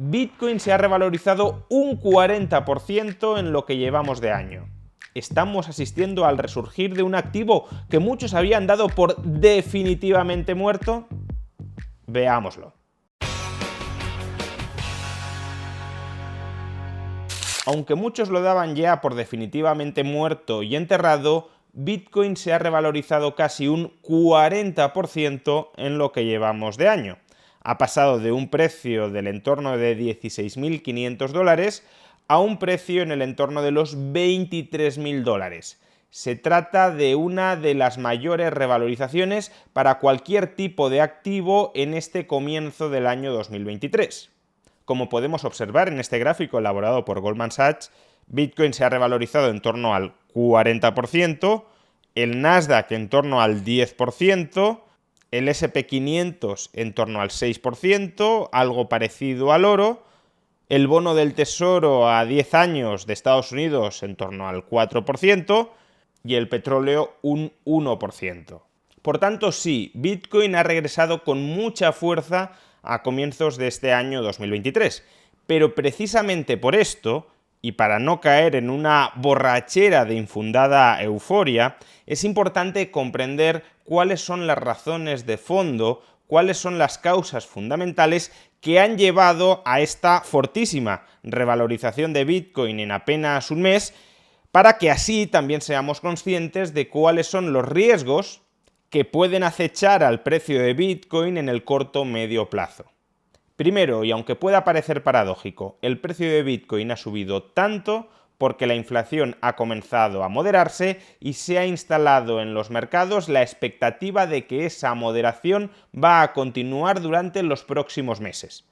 Bitcoin se ha revalorizado un 40% en lo que llevamos de año. ¿Estamos asistiendo al resurgir de un activo que muchos habían dado por definitivamente muerto? Veámoslo. Aunque muchos lo daban ya por definitivamente muerto y enterrado, Bitcoin se ha revalorizado casi un 40% en lo que llevamos de año. Ha pasado de un precio del entorno de 16.500 dólares a un precio en el entorno de los 23.000 dólares. Se trata de una de las mayores revalorizaciones para cualquier tipo de activo en este comienzo del año 2023. Como podemos observar en este gráfico elaborado por Goldman Sachs, Bitcoin se ha revalorizado en torno al 40%, el Nasdaq en torno al 10%, el S&P 500 en torno al 6%, algo parecido al oro, el bono del Tesoro a 10 años de Estados Unidos en torno al 4% y el petróleo un 1%. Por tanto, sí, Bitcoin ha regresado con mucha fuerza a comienzos de este año 2023. Pero precisamente por esto, y para no caer en una borrachera de infundada euforia, es importante comprender cuáles son las razones de fondo, cuáles son las causas fundamentales que han llevado a esta fortísima revalorización de Bitcoin en apenas un mes, para que así también seamos conscientes de cuáles son los riesgos que pueden acechar al precio de Bitcoin en el corto o medio plazo. Primero, y aunque pueda parecer paradójico, el precio de Bitcoin ha subido tanto porque la inflación ha comenzado a moderarse y se ha instalado en los mercados la expectativa de que esa moderación va a continuar durante los próximos meses.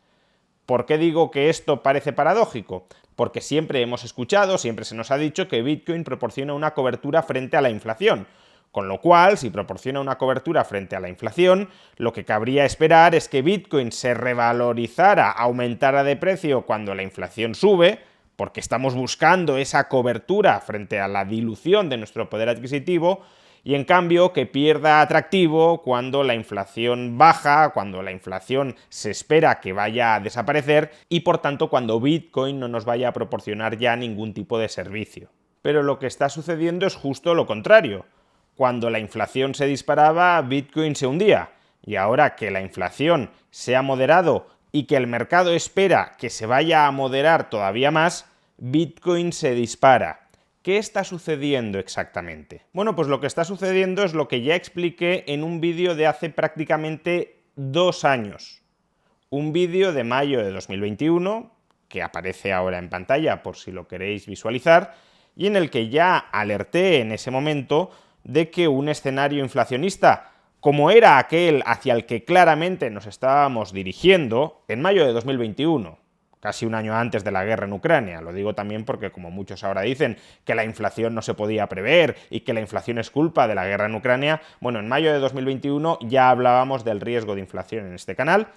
¿Por qué digo que esto parece paradójico? Porque siempre hemos escuchado, siempre se nos ha dicho que Bitcoin proporciona una cobertura frente a la inflación. Con lo cual, si proporciona una cobertura frente a la inflación, lo que cabría esperar es que Bitcoin se revalorizara, aumentara de precio cuando la inflación sube, porque estamos buscando esa cobertura frente a la dilución de nuestro poder adquisitivo, y en cambio que pierda atractivo cuando la inflación baja, cuando la inflación se espera que vaya a desaparecer y por tanto cuando Bitcoin no nos vaya a proporcionar ya ningún tipo de servicio. Pero lo que está sucediendo es justo lo contrario. Cuando la inflación se disparaba, Bitcoin se hundía. Y ahora que la inflación se ha moderado y que el mercado espera que se vaya a moderar todavía más, Bitcoin se dispara. ¿Qué está sucediendo exactamente? Bueno, pues lo que está sucediendo es lo que ya expliqué en un vídeo de hace prácticamente 2 años. Un vídeo de mayo de 2021, que aparece ahora en pantalla por si lo queréis visualizar, y en el que ya alerté en ese momento de que un escenario inflacionista, como era aquel hacia el que claramente nos estábamos dirigiendo en mayo de 2021, casi un año antes de la guerra en Ucrania, lo digo también porque como muchos ahora dicen que la inflación no se podía prever y que la inflación es culpa de la guerra en Ucrania, bueno, en mayo de 2021 ya hablábamos del riesgo de inflación en este canal,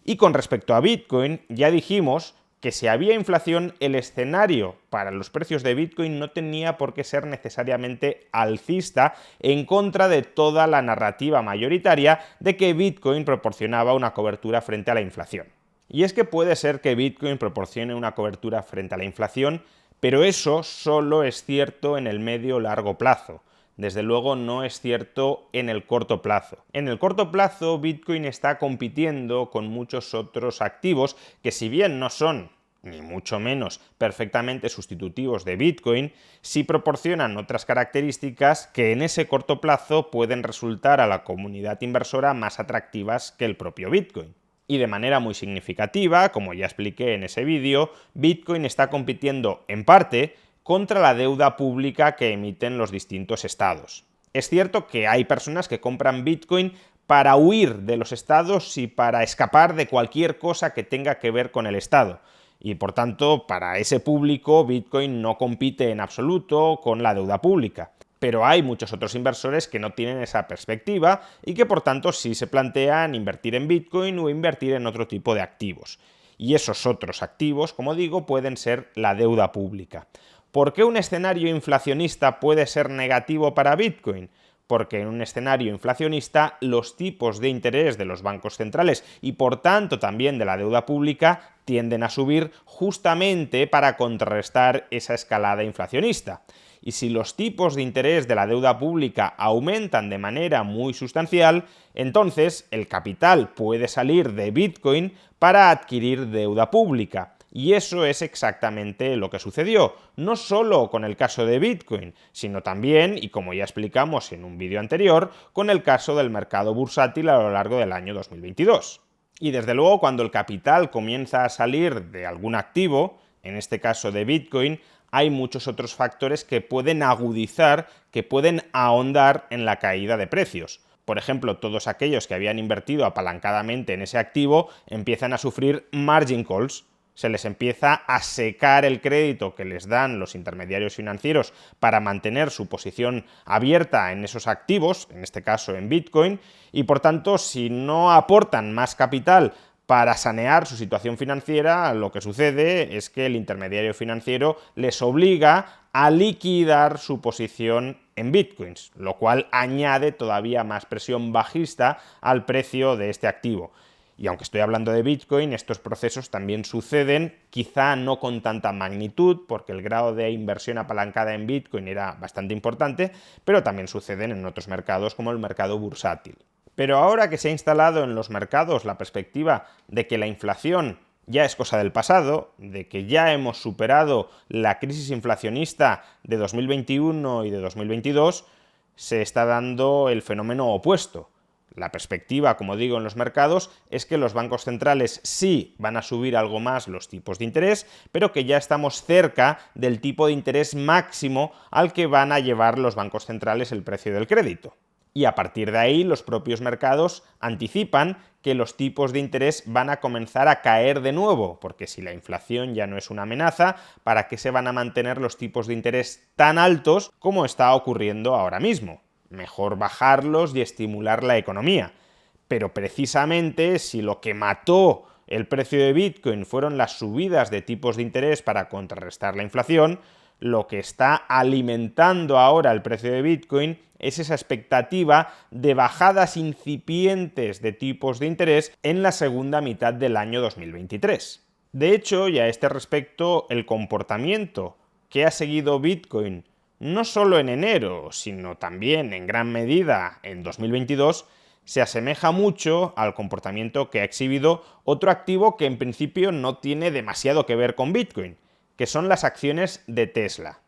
y con respecto a Bitcoin ya dijimos que si había inflación, el escenario para los precios de Bitcoin no tenía por qué ser necesariamente alcista, en contra de toda la narrativa mayoritaria de que Bitcoin proporcionaba una cobertura frente a la inflación. Y es que puede ser que Bitcoin proporcione una cobertura frente a la inflación, pero eso solo es cierto en el medio o largo plazo. Desde luego no es cierto en el corto plazo. En el corto plazo, Bitcoin está compitiendo con muchos otros activos que, si bien no son ni mucho menos perfectamente sustitutivos de Bitcoin, sí proporcionan otras características que en ese corto plazo pueden resultar a la comunidad inversora más atractivas que el propio Bitcoin. Y de manera muy significativa, como ya expliqué en ese vídeo, Bitcoin está compitiendo en parte contra la deuda pública que emiten los distintos estados. Es cierto que hay personas que compran Bitcoin para huir de los estados y para escapar de cualquier cosa que tenga que ver con el estado. Y por tanto, para ese público, Bitcoin no compite en absoluto con la deuda pública. Pero hay muchos otros inversores que no tienen esa perspectiva y que por tanto sí se plantean invertir en Bitcoin o invertir en otro tipo de activos. Y esos otros activos, como digo, pueden ser la deuda pública. ¿Por qué un escenario inflacionista puede ser negativo para Bitcoin? porque en un escenario inflacionista los tipos de interés de los bancos centrales y por tanto también de la deuda pública tienden a subir justamente para contrarrestar esa escalada inflacionista. Y si los tipos de interés de la deuda pública aumentan de manera muy sustancial, entonces el capital puede salir de Bitcoin para adquirir deuda pública. Y eso es exactamente lo que sucedió, no solo con el caso de Bitcoin, sino también, y como ya explicamos en un vídeo anterior, con el caso del mercado bursátil a lo largo del año 2022. Y desde luego, cuando el capital comienza a salir de algún activo, en este caso de Bitcoin, hay muchos otros factores que pueden agudizar, que pueden ahondar en la caída de precios. Por ejemplo, todos aquellos que habían invertido apalancadamente en ese activo empiezan a sufrir margin calls. Se les empieza a secar el crédito que les dan los intermediarios financieros para mantener su posición abierta en esos activos, en este caso en Bitcoin, y por tanto, si no aportan más capital para sanear su situación financiera, lo que sucede es que el intermediario financiero les obliga a liquidar su posición en bitcoins, lo cual añade todavía más presión bajista al precio de este activo. Y aunque estoy hablando de Bitcoin, estos procesos también suceden, quizá no con tanta magnitud, porque el grado de inversión apalancada en Bitcoin era bastante importante, pero también suceden en otros mercados como el mercado bursátil. Pero ahora que se ha instalado en los mercados la perspectiva de que la inflación ya es cosa del pasado, de que ya hemos superado la crisis inflacionista de 2021 y de 2022, se está dando el fenómeno opuesto. La perspectiva, como digo, en los mercados es que los bancos centrales sí van a subir algo más los tipos de interés, pero que ya estamos cerca del tipo de interés máximo al que van a llevar los bancos centrales el precio del crédito. Y a partir de ahí los propios mercados anticipan que los tipos de interés van a comenzar a caer de nuevo, porque si la inflación ya no es una amenaza, ¿para qué se van a mantener los tipos de interés tan altos como está ocurriendo ahora mismo? Mejor bajarlos y estimular la economía. Pero precisamente si lo que mató el precio de Bitcoin fueron las subidas de tipos de interés para contrarrestar la inflación, lo que está alimentando ahora el precio de Bitcoin es esa expectativa de bajadas incipientes de tipos de interés en la segunda mitad del año 2023. De hecho, y a este respecto, el comportamiento que ha seguido Bitcoin no solo en enero, sino también en gran medida en 2022, se asemeja mucho al comportamiento que ha exhibido otro activo que en principio no tiene demasiado que ver con Bitcoin, que son las acciones de Tesla.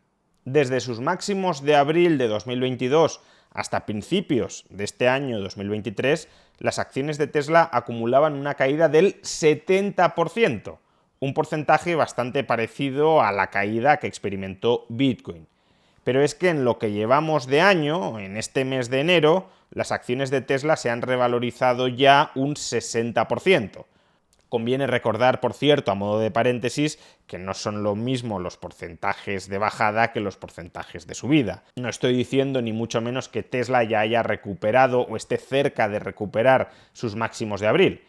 Desde sus máximos de abril de 2022 hasta principios de este año 2023, las acciones de Tesla acumulaban una caída del 70%, un porcentaje bastante parecido a la caída que experimentó Bitcoin. Pero es que en lo que llevamos de año, en este mes de enero, las acciones de Tesla se han revalorizado ya un 60%. Conviene recordar, por cierto, a modo de paréntesis, que no son lo mismo los porcentajes de bajada que los porcentajes de subida. No estoy diciendo ni mucho menos que Tesla ya haya recuperado o esté cerca de recuperar sus máximos de abril.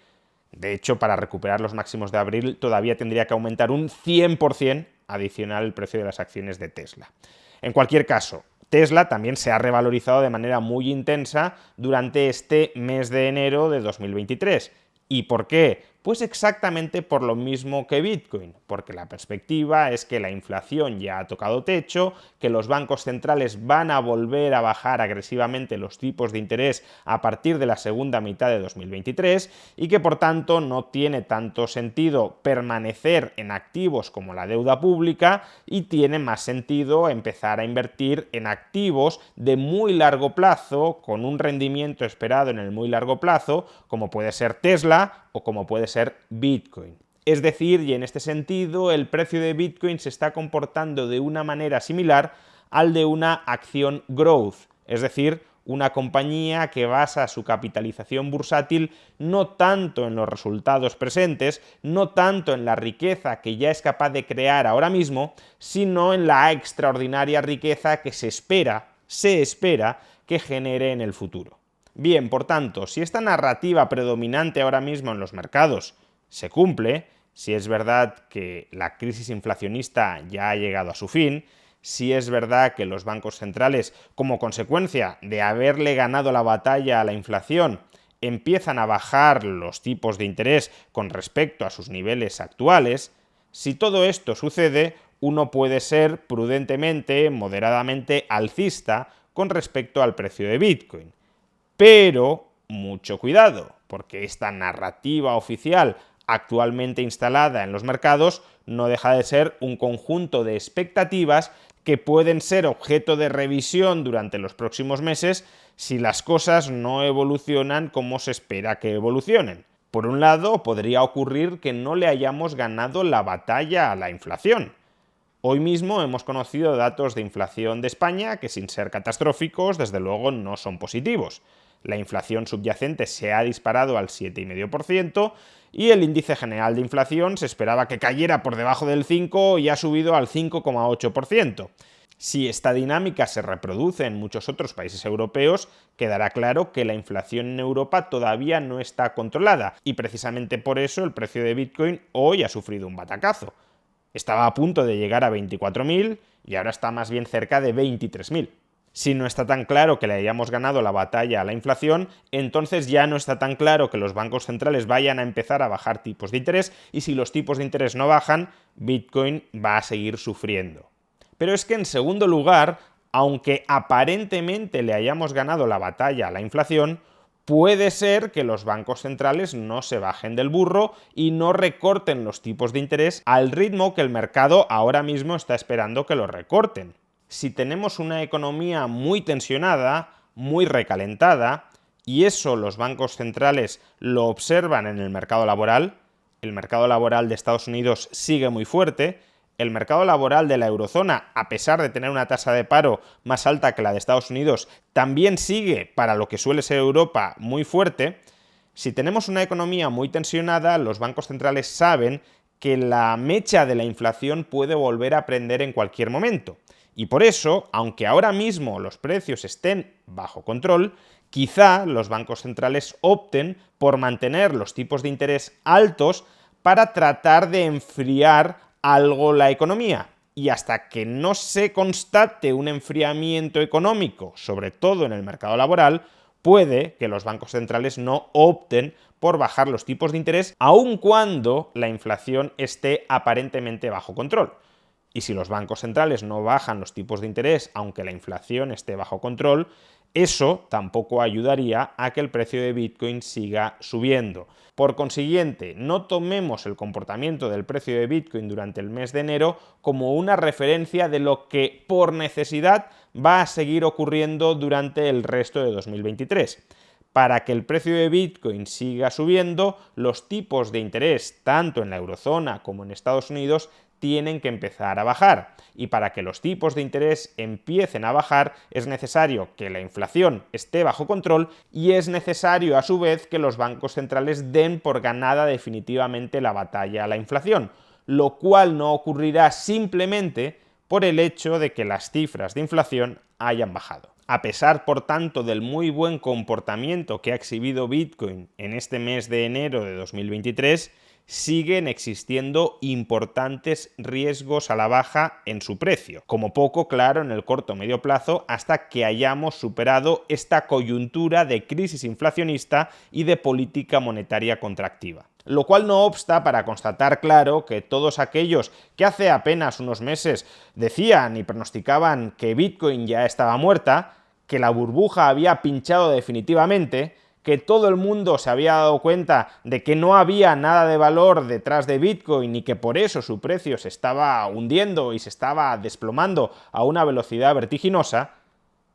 De hecho, para recuperar los máximos de abril todavía tendría que aumentar un 100% adicional el precio de las acciones de Tesla. En cualquier caso, Tesla también se ha revalorizado de manera muy intensa durante este mes de enero de 2023. ¿Y por qué? Pues exactamente por lo mismo que Bitcoin, porque la perspectiva es que la inflación ya ha tocado techo, que los bancos centrales van a volver a bajar agresivamente los tipos de interés a partir de la segunda mitad de 2023 y que por tanto no tiene tanto sentido permanecer en activos como la deuda pública y tiene más sentido empezar a invertir en activos de muy largo plazo, con un rendimiento esperado en el muy largo plazo, como puede ser Tesla o como puede ser Bitcoin. Es decir, y en este sentido, el precio de Bitcoin se está comportando de una manera similar al de una acción growth, es decir, una compañía que basa su capitalización bursátil no tanto en los resultados presentes, no tanto en la riqueza que ya es capaz de crear ahora mismo, sino en la extraordinaria riqueza que se espera que genere en el futuro. Bien, por tanto, si esta narrativa predominante ahora mismo en los mercados se cumple, si es verdad que la crisis inflacionista ya ha llegado a su fin, Si es verdad que los bancos centrales, como consecuencia de haberle ganado la batalla a la inflación, empiezan a bajar los tipos de interés con respecto a sus niveles actuales, si todo esto sucede, uno puede ser prudentemente, moderadamente alcista con respecto al precio de Bitcoin. Pero mucho cuidado, porque esta narrativa oficial actualmente instalada en los mercados no deja de ser un conjunto de expectativas que pueden ser objeto de revisión durante los próximos meses si las cosas no evolucionan como se espera que evolucionen. Por un lado, podría ocurrir que no le hayamos ganado la batalla a la inflación. Hoy mismo hemos conocido datos de inflación de España que, sin ser catastróficos, desde luego no son positivos. La inflación subyacente se ha disparado al 7,5% y el índice general de inflación se esperaba que cayera por debajo del 5% y ha subido al 5,8%. Si esta dinámica se reproduce en muchos otros países europeos, quedará claro que la inflación en Europa todavía no está controlada y precisamente por eso el precio de Bitcoin hoy ha sufrido un batacazo. Estaba a punto de llegar a 24.000 y ahora está más bien cerca de 23.000. Si no está tan claro que le hayamos ganado la batalla a la inflación, entonces ya no está tan claro que los bancos centrales vayan a empezar a bajar tipos de interés y si los tipos de interés no bajan, Bitcoin va a seguir sufriendo. Pero es que en segundo lugar, aunque aparentemente le hayamos ganado la batalla a la inflación, puede ser que los bancos centrales no se bajen del burro y no recorten los tipos de interés al ritmo que el mercado ahora mismo está esperando que lo recorten. Si tenemos una economía muy tensionada, muy recalentada, y eso los bancos centrales lo observan en el mercado laboral de Estados Unidos sigue muy fuerte, el mercado laboral de la eurozona, a pesar de tener una tasa de paro más alta que la de Estados Unidos, también sigue, para lo que suele ser Europa, muy fuerte. Si tenemos una economía muy tensionada, los bancos centrales saben que la mecha de la inflación puede volver a prender en cualquier momento. Y por eso, aunque ahora mismo los precios estén bajo control, quizá los bancos centrales opten por mantener los tipos de interés altos para tratar de enfriar algo la economía. Y hasta que no se constate un enfriamiento económico, sobre todo en el mercado laboral, puede que los bancos centrales no opten por bajar los tipos de interés, aun cuando la inflación esté aparentemente bajo control. Y si los bancos centrales no bajan los tipos de interés, aunque la inflación esté bajo control, eso tampoco ayudaría a que el precio de Bitcoin siga subiendo. Por consiguiente, no tomemos el comportamiento del precio de Bitcoin durante el mes de enero como una referencia de lo que por necesidad va a seguir ocurriendo durante el resto de 2023. Para que el precio de Bitcoin siga subiendo, los tipos de interés, tanto en la eurozona como en Estados Unidos, tienen que empezar a bajar. Y para que los tipos de interés empiecen a bajar, es necesario que la inflación esté bajo control y es necesario, a su vez, que los bancos centrales den por ganada definitivamente la batalla a la inflación, lo cual no ocurrirá simplemente por el hecho de que las cifras de inflación hayan bajado. A pesar, por tanto, del muy buen comportamiento que ha exhibido Bitcoin en este mes de enero de 2023, siguen existiendo importantes riesgos a la baja en su precio, como poco claro en el corto o medio plazo hasta que hayamos superado esta coyuntura de crisis inflacionista y de política monetaria contractiva. Lo cual no obsta para constatar claro que todos aquellos que hace apenas unos meses decían y pronosticaban que Bitcoin ya estaba muerta, que la burbuja había pinchado definitivamente, que todo el mundo se había dado cuenta de que no había nada de valor detrás de Bitcoin y que por eso su precio se estaba hundiendo y se estaba desplomando a una velocidad vertiginosa,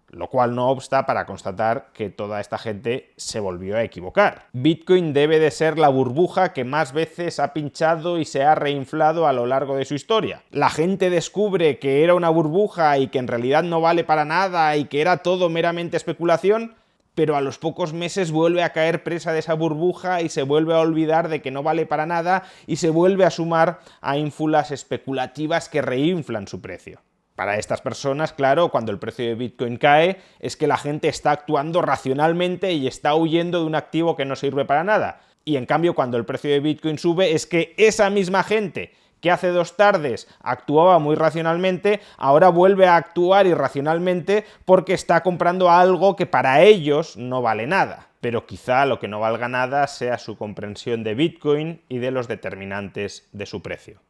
lo cual no obsta para constatar que toda esta gente se volvió a equivocar. Bitcoin debe de ser la burbuja que más veces ha pinchado y se ha reinflado a lo largo de su historia. La gente descubre que era una burbuja y que en realidad no vale para nada y que era todo meramente especulación, pero a los pocos meses vuelve a caer presa de esa burbuja y se vuelve a olvidar de que no vale para nada y se vuelve a sumar a ínfulas especulativas que reinflan su precio. Para estas personas, claro, cuando el precio de Bitcoin cae, es que la gente está actuando racionalmente y está huyendo de un activo que no sirve para nada. Y en cambio, cuando el precio de Bitcoin sube, es que esa misma gente que hace 2 tardes actuaba muy racionalmente, ahora vuelve a actuar irracionalmente porque está comprando algo que para ellos no vale nada. Pero quizá lo que no valga nada sea su comprensión de Bitcoin y de los determinantes de su precio.